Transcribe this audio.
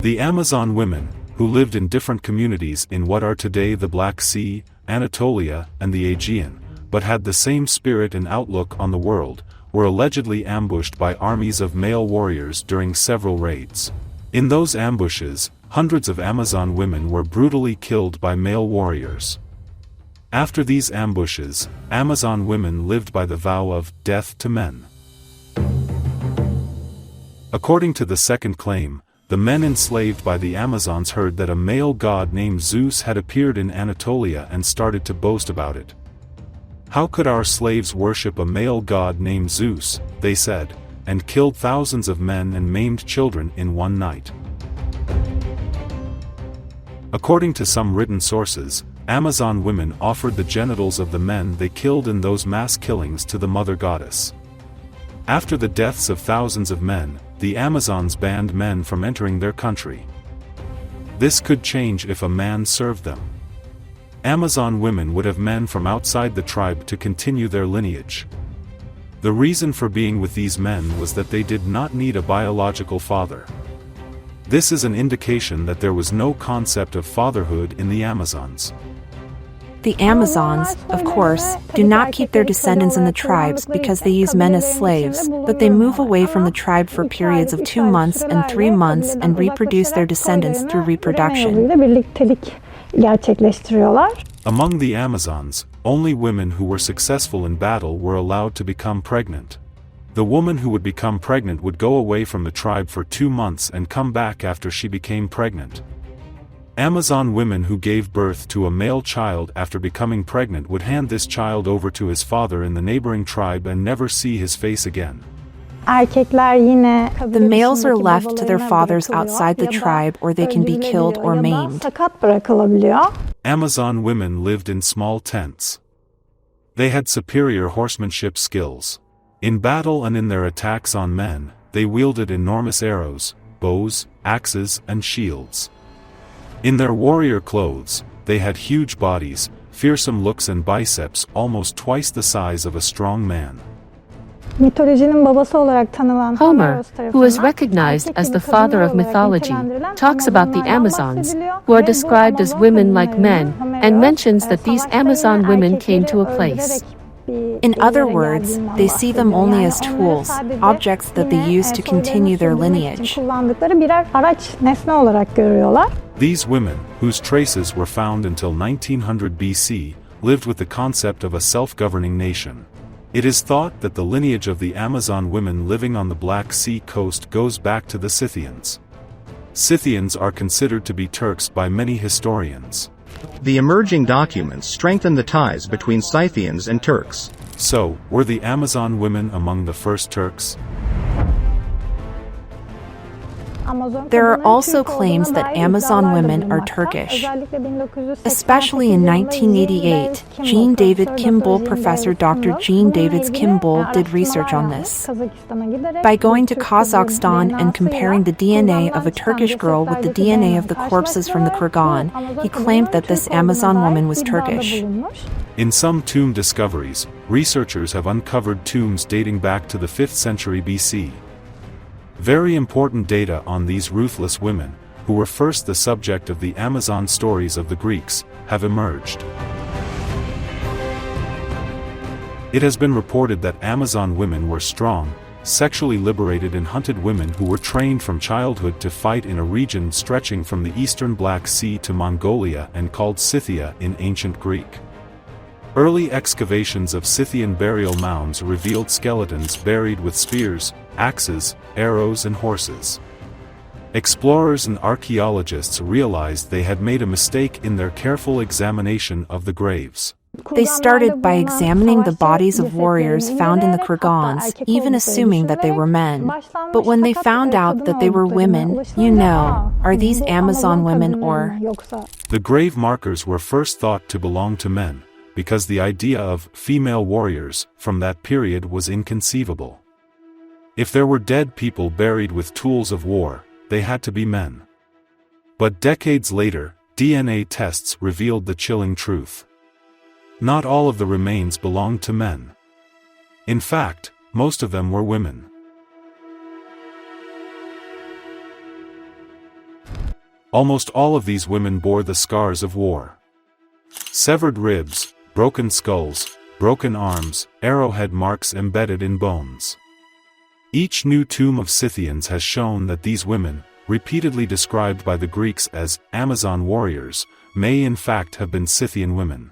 The Amazon women, who lived in different communities in what are today the Black Sea, Anatolia, and the Aegean, but had the same spirit and outlook on the world, were allegedly ambushed by armies of male warriors during several raids. In those ambushes, hundreds of Amazon women were brutally killed by male warriors. After these ambushes, Amazon women lived by the vow of death to men. According to the second claim, the men enslaved by the Amazons heard that a male god named Zeus had appeared in Anatolia and started to boast about it. "How could our slaves worship a male god named Zeus," they said, and killed thousands of men and maimed children in one night. According to some written sources, Amazon women offered the genitals of the men they killed in those mass killings to the mother goddess. After the deaths of thousands of men, the Amazons banned men from entering their country. This could change if a man served them. Amazon women would have men from outside the tribe to continue their lineage. The reason for being with these men was that they did not need a biological father. This is an indication that there was no concept of fatherhood in the Amazons. The Amazons, of course, do not keep their descendants in the tribes because they use men as slaves, but they move away from the tribe for periods of 2 months and 3 months and reproduce their descendants through reproduction. Among the Amazons, only women who were successful in battle were allowed to become pregnant. The woman who would become pregnant would go away from the tribe for 2 months and come back after she became pregnant. Amazon women who gave birth to a male child after becoming pregnant would hand this child over to his father in the neighboring tribe and never see his face again. The males are left to their fathers outside the tribe, or they can be killed or maimed. Amazon women lived in small tents. They had superior horsemanship skills. In battle and in their attacks on men, they wielded enormous arrows, bows, axes, and shields. In their warrior clothes, they had huge bodies, fearsome looks and biceps almost twice the size of a strong man. Homer, who is recognized as the father of mythology, talks about the Amazons, who are described as women like men, and mentions that these Amazon women came to a place. In other words, they see them only as tools, objects that they use to continue their lineage. These women, whose traces were found until 1900 BC, lived with the concept of a self-governing nation. It is thought that the lineage of the Amazon women living on the Black Sea coast goes back to the Scythians. Scythians are considered to be Turks by many historians. The emerging documents strengthen the ties between Scythians and Turks. So, were the Amazon women among the first Turks? There are also claims that Amazon women are Turkish. Especially in 1988, Jean David Kimball Professor Dr. Jean Davids Kimball did research on this. By going to Kazakhstan and comparing the DNA of a Turkish girl with the DNA of the corpses from the kurgan, he claimed that this Amazon woman was Turkish. In some tomb discoveries, researchers have uncovered tombs dating back to the 5th century BC. Very important data on these ruthless women, who were first the subject of the Amazon stories of the Greeks, have emerged. It has been reported that Amazon women were strong, sexually liberated and hunted women who were trained from childhood to fight in a region stretching from the eastern Black Sea to Mongolia and called Scythia in ancient Greek. Early excavations of Scythian burial mounds revealed skeletons buried with spears, axes, arrows and horses. Explorers and archaeologists realized they had made a mistake in their careful examination of the graves. They started by examining the bodies of warriors found in the kurgans, even assuming that they were men. But when they found out that they were women, are these Amazon women or? The grave markers were first thought to belong to men, because the idea of female warriors from that period was inconceivable. If there were dead people buried with tools of war, they had to be men. But decades later, DNA tests revealed the chilling truth. Not all of the remains belonged to men. In fact, most of them were women. Almost all of these women bore the scars of war. Severed ribs, broken skulls, broken arms, arrowhead marks embedded in bones. Each new tomb of Scythians has shown that these women, repeatedly described by the Greeks as Amazon warriors, may in fact have been Scythian women.